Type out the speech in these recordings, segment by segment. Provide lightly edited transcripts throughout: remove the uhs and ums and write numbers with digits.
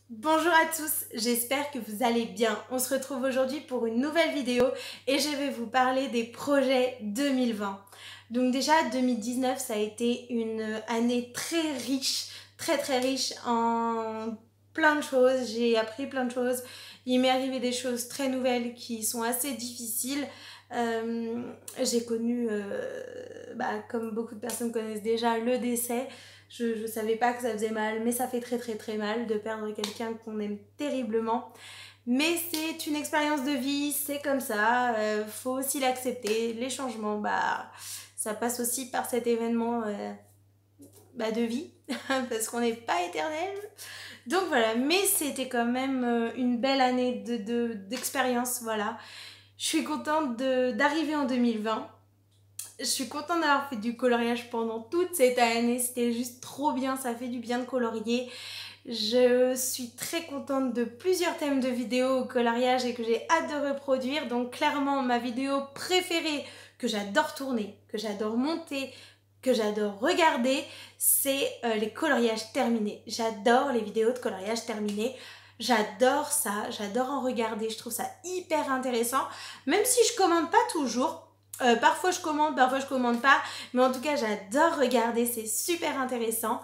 Bonjour à tous, j'espère que vous allez bien. On se retrouve aujourd'hui pour une nouvelle vidéo et je vais vous parler des projets 2020. Donc déjà 2019 ça a été une année très riche, très riche en plein de choses. J'ai appris plein de choses. Il m'est arrivé des choses très nouvelles qui sont assez difficiles. J'ai connu, comme beaucoup de personnes connaissent déjà, le décès. Je savais pas que ça faisait mal, mais ça fait très mal de perdre quelqu'un qu'on aime terriblement. Mais c'est une expérience de vie, c'est comme ça, faut aussi l'accepter. Les changements, ça passe aussi par cet événement de vie, parce qu'on n'est pas éternel. Donc voilà, mais c'était quand même une belle année d'expérience, voilà. Je suis contente d'arriver en 2020. Je suis contente d'avoir fait du coloriage pendant toute cette année, c'était juste trop bien, ça fait du bien de colorier. Je suis très contente de plusieurs thèmes de vidéos au coloriage et que j'ai hâte de reproduire. Donc clairement, ma vidéo préférée que j'adore tourner, que j'adore monter, que j'adore regarder, c'est les coloriages terminés. J'adore les vidéos de coloriage terminés. J'adore ça, j'adore en regarder, je trouve ça hyper intéressant. Même si je commande pas toujours, parfois je commande pas, mais en tout cas j'adore regarder, c'est super intéressant.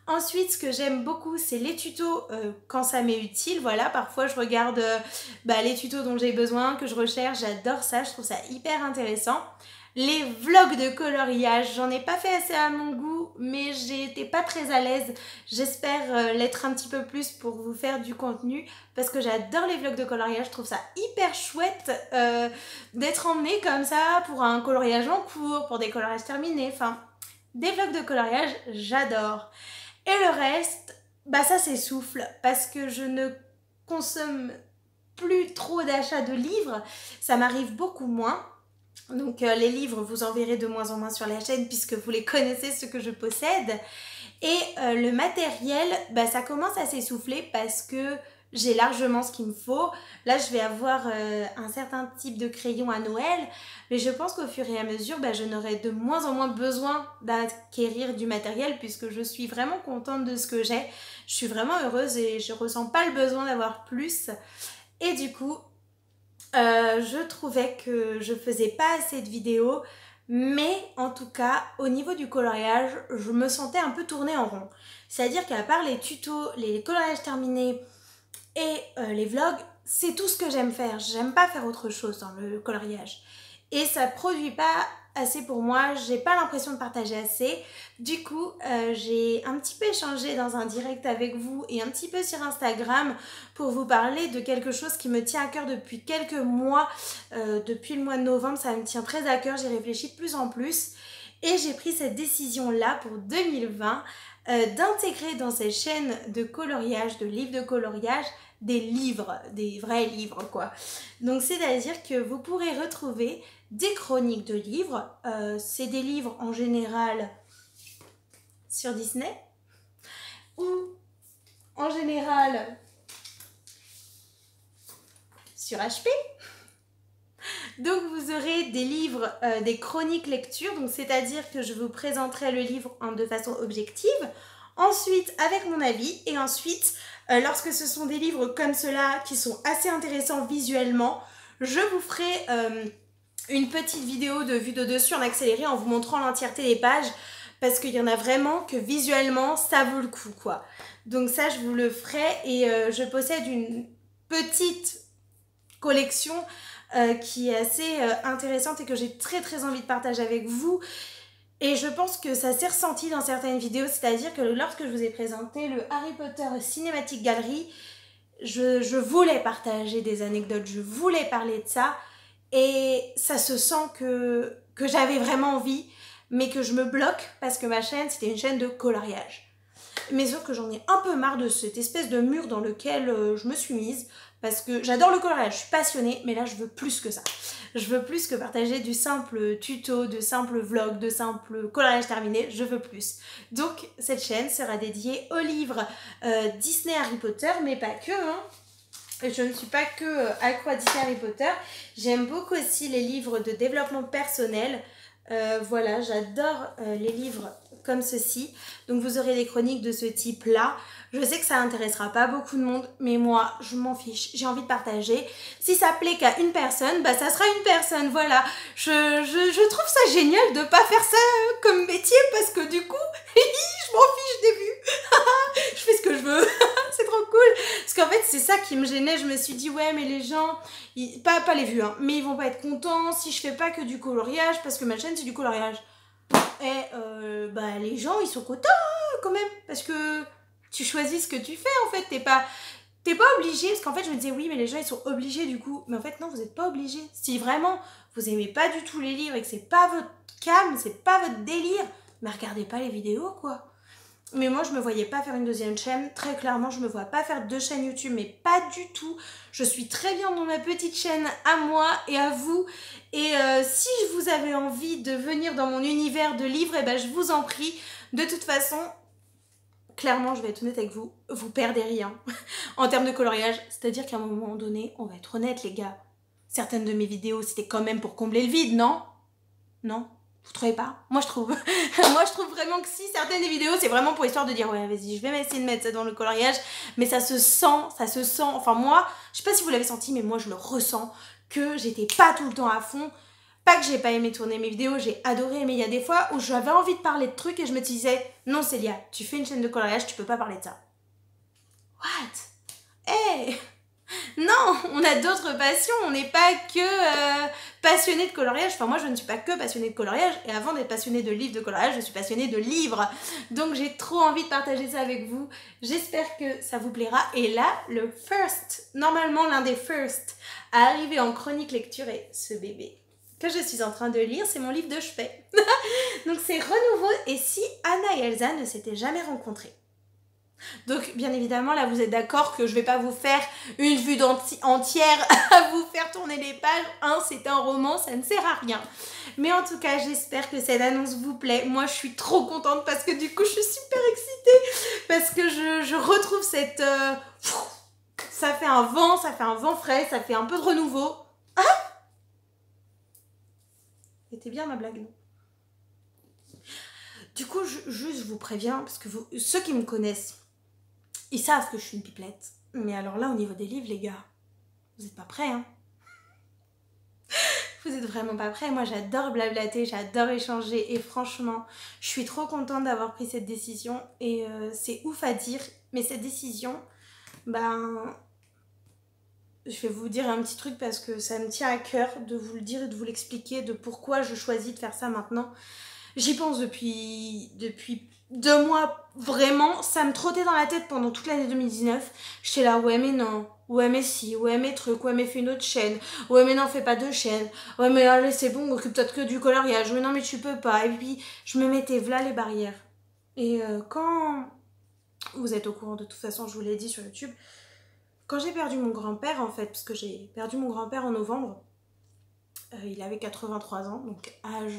Ensuite, ce que j'aime beaucoup, c'est les tutos quand ça m'est utile. Voilà, parfois je regarde les tutos dont j'ai besoin, que je recherche, j'adore ça, je trouve ça hyper intéressant. Les vlogs de coloriage, j'en ai pas fait assez à mon goût, mais j'étais pas très à l'aise. J'espère l'être un petit peu plus pour vous faire du contenu, parce que j'adore les vlogs de coloriage, je trouve ça hyper chouette d'être emmenée comme ça pour un coloriage en cours, pour des coloriages terminés, enfin, des vlogs de coloriage, j'adore. Et le reste, ça s'essouffle parce que je ne consomme plus trop d'achats de livres, ça m'arrive beaucoup moins. Donc les livres, vous en verrez de moins en moins sur la chaîne puisque vous les connaissez, ceux que je possède. Et le matériel, ça commence à s'essouffler parce que j'ai largement ce qu'il me faut. Là, je vais avoir un certain type de crayon à Noël, mais je pense qu'au fur et à mesure, je n'aurai de moins en moins besoin d'acquérir du matériel puisque je suis vraiment contente de ce que j'ai. Je suis vraiment heureuse et je ressens pas le besoin d'avoir plus. Et du coup, je trouvais que je faisais pas assez de vidéos, mais en tout cas, au niveau du coloriage, je me sentais un peu tournée en rond. C'est-à-dire qu'à part les tutos, les coloriages terminés et les vlogs, c'est tout ce que j'aime faire. J'aime pas faire autre chose dans le coloriage. Et ça produit pas assez pour moi, j'ai pas l'impression de partager assez. Du coup, j'ai un petit peu échangé dans un direct avec vous et un petit peu sur Instagram pour vous parler de quelque chose qui me tient à cœur depuis quelques mois. Depuis le mois de novembre, ça me tient très à cœur, j'y réfléchis de plus en plus. Et j'ai pris cette décision-là pour 2020 d'intégrer dans cette chaîne de coloriage, de livres de coloriage, des livres, des vrais livres quoi. Donc c'est-à-dire que vous pourrez retrouver des chroniques de livres. C'est des livres en général sur Disney ou en général sur HP. Donc vous aurez des livres, des chroniques lecture, donc c'est-à-dire que je vous présenterai le livre de façon objective, ensuite avec mon avis, et ensuite lorsque ce sont des livres comme ceux-là qui sont assez intéressants visuellement, je vous ferai une petite vidéo de vue de dessus en accéléré en vous montrant l'entièreté des pages parce qu'il y en a vraiment que visuellement ça vaut le coup quoi. Donc ça je vous le ferai et je possède une petite collection qui est assez intéressante et que j'ai très envie de partager avec vous. Et je pense que ça s'est ressenti dans certaines vidéos, c'est-à-dire que lorsque je vous ai présenté le Harry Potter Cinematic Gallery, je voulais partager des anecdotes, je voulais parler de ça. Et ça se sent que j'avais vraiment envie, mais que je me bloque parce que ma chaîne, c'était une chaîne de coloriage. Mais sauf que j'en ai un peu marre de cette espèce de mur dans lequel je me suis mise, parce que j'adore le coloriage, je suis passionnée, mais là je veux plus que ça. Je veux plus que partager du simple tuto, de simple vlog, de simple coloriage terminé, je veux plus. Donc cette chaîne sera dédiée aux livres Disney Harry Potter, mais pas que, hein. Je ne suis pas que accro à Disney Harry Potter. J'aime beaucoup aussi les livres de développement personnel. Voilà, j'adore les livres comme ceci. Donc vous aurez des chroniques de ce type-là. Je sais que ça intéressera pas beaucoup de monde, mais moi, je m'en fiche. J'ai envie de partager. Si ça plaît qu'à une personne, bah ça sera une personne, voilà. Je trouve ça génial de pas faire ça comme métier parce que du coup, je m'en fiche des vues. Je fais ce que je veux. C'est trop cool. Parce qu'en fait, c'est ça qui me gênait. Je me suis dit, ouais, mais les gens, pas les vues, hein, mais ils vont pas être contents si je fais pas que du coloriage parce que ma chaîne, c'est du coloriage. Et bah les gens, ils sont contents hein, quand même parce que tu choisis ce que tu fais en fait. T'es pas obligé, parce qu'en fait je me disais oui mais les gens ils sont obligés du coup, mais en fait non, vous n'êtes pas obligé. Si vraiment vous aimez pas du tout les livres et que c'est pas votre cam, c'est pas votre délire, mais regardez pas les vidéos quoi. Mais moi je me voyais pas faire une deuxième chaîne, très clairement je me vois pas faire 2 chaînes YouTube, mais pas du tout. Je suis très bien dans ma petite chaîne à moi et à vous, et si vous avez envie de venir dans mon univers de livres, et ben je vous en prie. De toute façon, clairement, je vais être honnête avec vous, vous perdez rien en termes de coloriage. C'est-à-dire qu'à un moment donné, on va être honnête les gars, certaines de mes vidéos c'était quand même pour combler le vide, non? Non? Vous trouvez pas? Moi je trouve. Moi je trouve vraiment que si, certaines des vidéos c'est vraiment pour histoire de dire ouais vas-y je vais essayer de mettre ça dans le coloriage, mais ça se sent, enfin moi, je sais pas si vous l'avez senti mais moi je le ressens, que j'étais pas tout le temps à fond. Pas que j'ai pas aimé tourner mes vidéos, j'ai adoré, mais il y a des fois où j'avais envie de parler de trucs et je me disais non Célia, tu fais une chaîne de coloriage, tu peux pas parler de ça. What? Hey! Non, on a d'autres passions, on n'est pas que passionné de coloriage. Enfin moi je ne suis pas que passionnée de coloriage, et avant d'être passionnée de livres de coloriage, je suis passionnée de livres. Donc j'ai trop envie de partager ça avec vous. J'espère que ça vous plaira. Et là, le first, normalement l'un des first à arriver en chronique lecture est ce bébé que je suis en train de lire, c'est mon livre de chevet. Donc c'est Renouveau et si Anna et Elsa ne s'étaient jamais rencontrées. Donc bien évidemment là vous êtes d'accord que je vais pas vous faire une vue entière à vous faire tourner les pages, hein, c'est un roman, ça ne sert à rien. Mais en tout cas j'espère que cette annonce vous plaît. Moi je suis trop contente parce que du coup je suis super excitée, parce que je retrouve cette... ça fait un vent frais, ça fait un peu de renouveau. Ah, c'était bien ma blague, non? Du coup juste je vous préviens, parce que ceux qui me connaissent, ils savent que je suis une pipelette. Mais alors là, au niveau des livres, les gars, vous êtes pas prêts, hein? Vous êtes vraiment pas prêts. Moi, j'adore blablater, j'adore échanger. Et franchement, je suis trop contente d'avoir pris cette décision. Et c'est ouf à dire. Mais cette décision, ben... je vais vous dire un petit truc parce que ça me tient à cœur de vous le dire et de vous l'expliquer, de pourquoi je choisis de faire ça maintenant. J'y pense depuis 2 mois, vraiment, ça me trottait dans la tête pendant toute l'année 2019. J'étais là, ouais mais non, ouais mais si, ouais mais truc, ouais mais fais une autre chaîne, ouais mais non fais pas 2 chaînes, ouais mais allez c'est bon, occupe-toi que du coloriage, mais non mais tu peux pas. Et puis je me mettais v'là les barrières. Et quand vous êtes au courant, de toute façon je vous l'ai dit sur YouTube, quand j'ai perdu mon grand-père en fait, parce que j'ai perdu mon grand-père en novembre, il avait 83 ans, donc âge...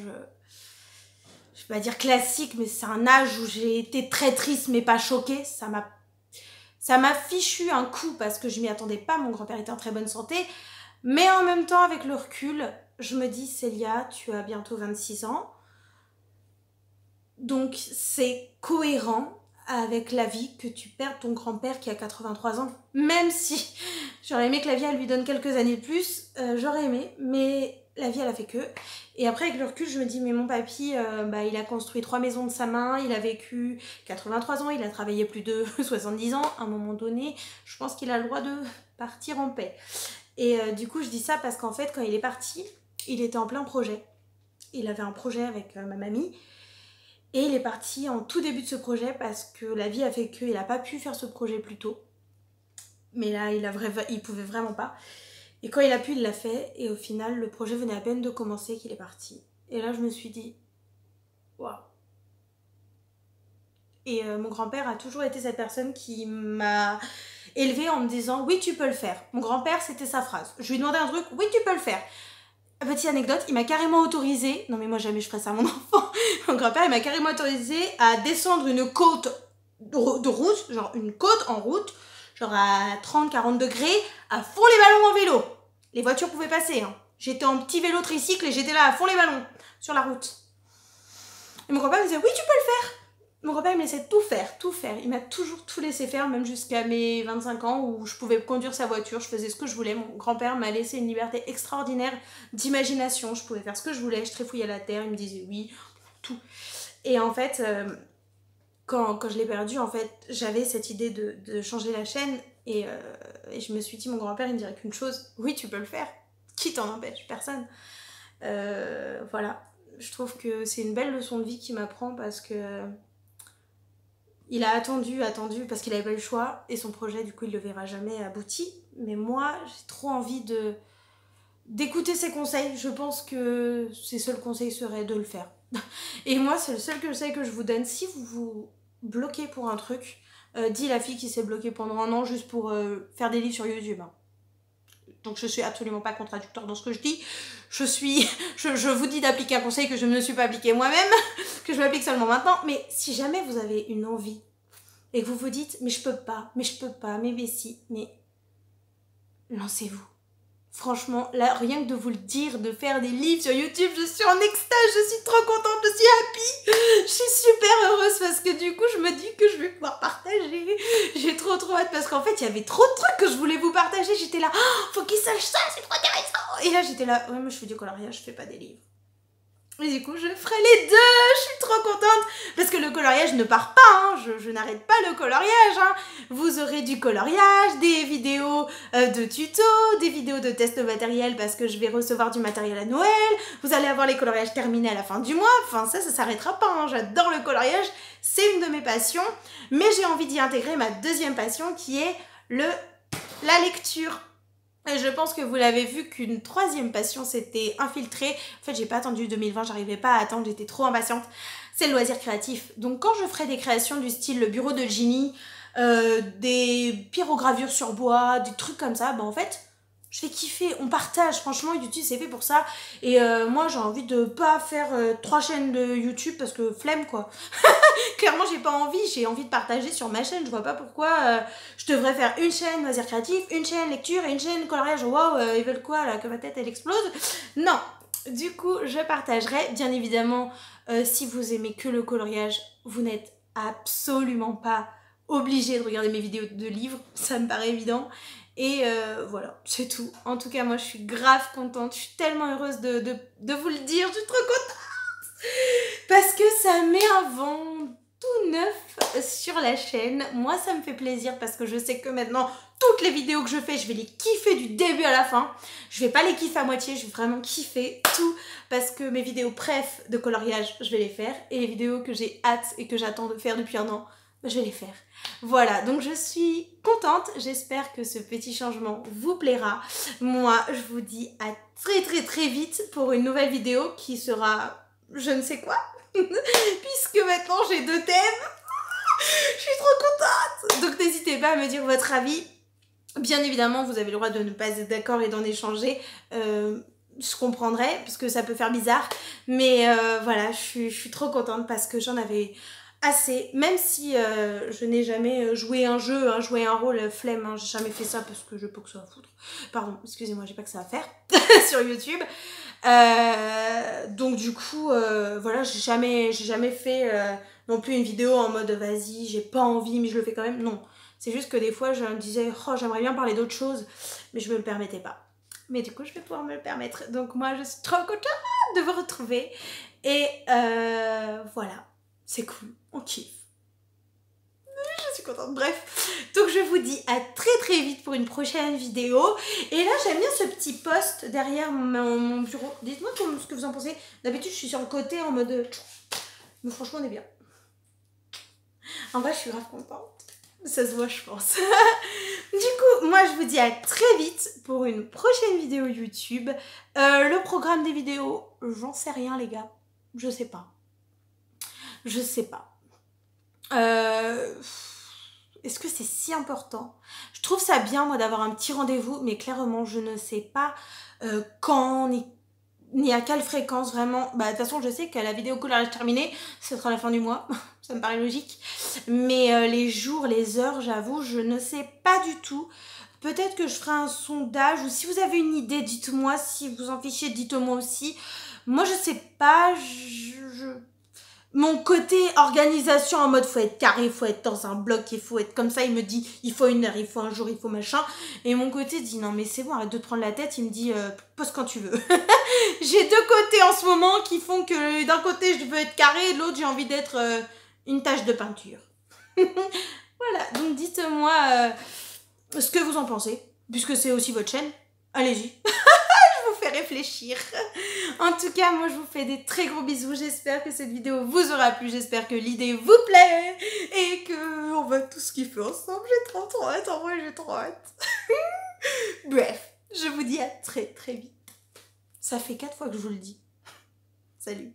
je vais pas dire classique, mais c'est un âge où j'ai été très triste mais pas choquée. Ça m'a fichu un coup parce que je m'y attendais pas, mon grand-père était en très bonne santé. Mais en même temps, avec le recul, je me dis, Célia, tu as bientôt 26 ans. Donc c'est cohérent avec la vie que tu perdes ton grand-père qui a 83 ans. Même si j'aurais aimé que la vie elle lui donne quelques années de plus, j'aurais aimé, mais... la vie elle a fait que. Et après avec le recul je me dis mais mon papy il a construit 3 maisons de sa main, il a vécu 83 ans, il a travaillé plus de 70 ans, à un moment donné je pense qu'il a le droit de partir en paix. Et du coup je dis ça parce qu'en fait quand il est parti, il était en plein projet. Il avait un projet avec ma mamie et il est parti en tout début de ce projet parce que la vie a fait qu'il n'a pas pu faire ce projet plus tôt. Mais là il pouvait vraiment pas. Et quand il a pu, il l'a fait. Et au final, le projet venait à peine de commencer qu'il est parti. Et là, je me suis dit, waouh. Et mon grand-père a toujours été cette personne qui m'a élevée en me disant, oui, tu peux le faire. Mon grand-père, c'était sa phrase. Je lui demandais un truc, oui, tu peux le faire. Petite anecdote, il m'a carrément autorisé, non mais moi jamais je ferais ça à mon enfant. Mon grand-père, il m'a carrément autorisé à descendre une côte de route, genre une côte en route, genre à 30-40 degrés, à fond les ballons en vélo. Les voitures pouvaient passer, hein. J'étais en petit vélo tricycle et j'étais là à fond les ballons sur la route. Et mon grand-père me disait, oui, tu peux le faire. Mon grand-père me laissait tout faire, tout faire. Il m'a toujours tout laissé faire, même jusqu'à mes 25 ans où je pouvais conduire sa voiture, je faisais ce que je voulais. Mon grand-père m'a laissé une liberté extraordinaire d'imagination. Je pouvais faire ce que je voulais, je trifouillais la terre, il me disait oui, tout. Et en fait, quand je l'ai perdu, en fait, j'avais cette idée de changer la chaîne et je me suis dit, mon grand-père, il me dirait qu'une chose, oui, tu peux le faire. Qui t'en empêche? Personne. Voilà. Je trouve que c'est une belle leçon de vie qu'il m'apprend parce que il a attendu parce qu'il n'avait pas eu le choix et son projet, du coup, il le verra jamais abouti. Mais moi, j'ai trop envie d'écouter ses conseils. Je pense que ses seuls conseils seraient de le faire. Et moi, c'est le seul conseil que je vous donne. Si vous vous bloquez pour un truc, dit la fille qui s'est bloquée pendant un an juste pour faire des livres sur YouTube. Hein. Donc je suis absolument pas contradictoire dans ce que je dis. Je vous dis d'appliquer un conseil que je ne me suis pas appliqué moi-même, que je m'applique seulement maintenant. Mais si jamais vous avez une envie et que vous vous dites mais je peux pas, mais si, mais lancez-vous. Franchement, là, rien que de vous le dire, de faire des livres sur YouTube, je suis en extase, je suis trop contente, je suis happy. Je suis super heureuse parce que du coup, je me dis que je vais pouvoir partager. J'ai trop hâte parce qu'en fait, il y avait trop de trucs que je voulais vous partager. J'étais là, oh, faut qu'ils sachent ça, c'est trop intéressant. Et là, j'étais là, ouais, moi je fais du coloriage, je fais pas des livres. Et du coup, je ferai les deux, je suis trop contente, parce que le coloriage ne part pas, hein. Je n'arrête pas le coloriage. Hein. Vous aurez du coloriage, des vidéos de tutos, des vidéos de tests matériels, parce que je vais recevoir du matériel à Noël, vous allez avoir les coloriages terminés à la fin du mois, enfin ça s'arrêtera pas, hein. J'adore le coloriage, c'est une de mes passions, mais j'ai envie d'y intégrer ma deuxième passion qui est la lecture. Et je pense que vous l'avez vu qu'une troisième passion s'était infiltrée. En fait, j'ai pas attendu 2020, j'arrivais pas à attendre, j'étais trop impatiente. C'est le loisir créatif. Donc quand je ferai des créations du style le bureau de Ginny, des pyrogravures sur bois, des trucs comme ça, bah en fait, je vais kiffer, on partage. Franchement, YouTube c'est fait pour ça. Et moi j'ai envie de pas faire 3 chaînes de YouTube parce que flemme quoi. Clairement j'ai pas envie, j'ai envie de partager sur ma chaîne. Je vois pas pourquoi je devrais faire une chaîne loisir créatif, une chaîne lecture et une chaîne coloriage. Waouh, ils veulent quoi là, que ma tête elle explose? Non, du coup je partagerai. Bien évidemment, si vous aimez que le coloriage, vous n'êtes absolument pas obligé de regarder mes vidéos de livres, ça me paraît évident. Et voilà, c'est tout. En tout cas, moi, je suis grave contente. Je suis tellement heureuse de vous le dire. Je suis trop contente. Parce que ça met un vent tout neuf sur la chaîne. Moi, ça me fait plaisir parce que je sais que maintenant, toutes les vidéos que je fais, je vais les kiffer du début à la fin. Je vais pas les kiffer à moitié, je vais vraiment kiffer tout. Parce que mes vidéos préf de coloriage, je vais les faire. Et les vidéos que j'ai hâte et que j'attends de faire depuis un an, je vais les faire. Voilà, donc je suis contente, j'espère que ce petit changement vous plaira. Moi, je vous dis à très vite pour une nouvelle vidéo qui sera je ne sais quoi, puisque maintenant j'ai 2 thèmes. Je suis trop contente. Donc n'hésitez pas à me dire votre avis. Bien évidemment, vous avez le droit de ne pas être d'accord et d'en échanger. Je comprendrai, parce que ça peut faire bizarre. Mais voilà, je suis trop contente parce que j'en avais assez, même si je n'ai jamais joué un jeu, hein, joué un rôle, flemme, hein, j'ai jamais fait ça parce que je peux que ça à foutre. Pardon, excusez-moi, j'ai pas que ça à faire sur YouTube. Donc du coup, voilà, j'ai jamais fait non plus une vidéo en mode vas-y, j'ai pas envie mais je le fais quand même. Non, c'est juste que des fois je me disais oh j'aimerais bien parler d'autres choses, mais je me le permettais pas. Mais du coup, je vais pouvoir me le permettre. Donc moi, je suis trop contente de vous retrouver. Et voilà, c'est cool, on kiffe. Je suis contente, bref. Donc je vous dis à très vite pour une prochaine vidéo. Et là, j'aime bien ce petit poste derrière mon bureau. Dites-moi ce que vous en pensez. D'habitude, je suis sur le côté en mode... Mais franchement, on est bien. En vrai, je suis grave contente. Ça se voit, je pense. Du coup, moi, je vous dis à très vite pour une prochaine vidéo YouTube. Le programme des vidéos, j'en sais rien, les gars. Je sais pas. Je sais pas. Est-ce que c'est si important? Je trouve ça bien, moi, d'avoir un petit rendez-vous, mais clairement, je ne sais pas quand, ni à quelle fréquence, vraiment. Bah, de toute façon, je sais que la vidéo coloriage terminée, ce sera la fin du mois. Ça me paraît logique. Mais les jours, les heures, j'avoue, je ne sais pas du tout. Peut-être que je ferai un sondage, ou si vous avez une idée, dites-moi. Si vous en fichez, dites-moi aussi. Moi, je sais pas, mon côté organisation en mode faut être carré, faut être dans un bloc, il faut être comme ça, il me dit il faut une heure, il faut un jour, il faut machin. Et mon côté dit non mais c'est bon, arrête de te prendre la tête, il me dit pose quand tu veux. J'ai deux côtés en ce moment qui font que d'un côté je veux être carré et de l'autre j'ai envie d'être une tache de peinture. Voilà, donc dites-moi ce que vous en pensez, puisque c'est aussi votre chaîne. Allez-y. Vous fait réfléchir. En tout cas, moi je vous fais des très gros bisous. J'espère que cette vidéo vous aura plu. J'espère que l'idée vous plaît et que on va tous kiffer ensemble. J'ai trop hâte. En vrai, j'ai trop hâte. Bref, je vous dis à très vite. Ça fait 4 fois que je vous le dis. Salut.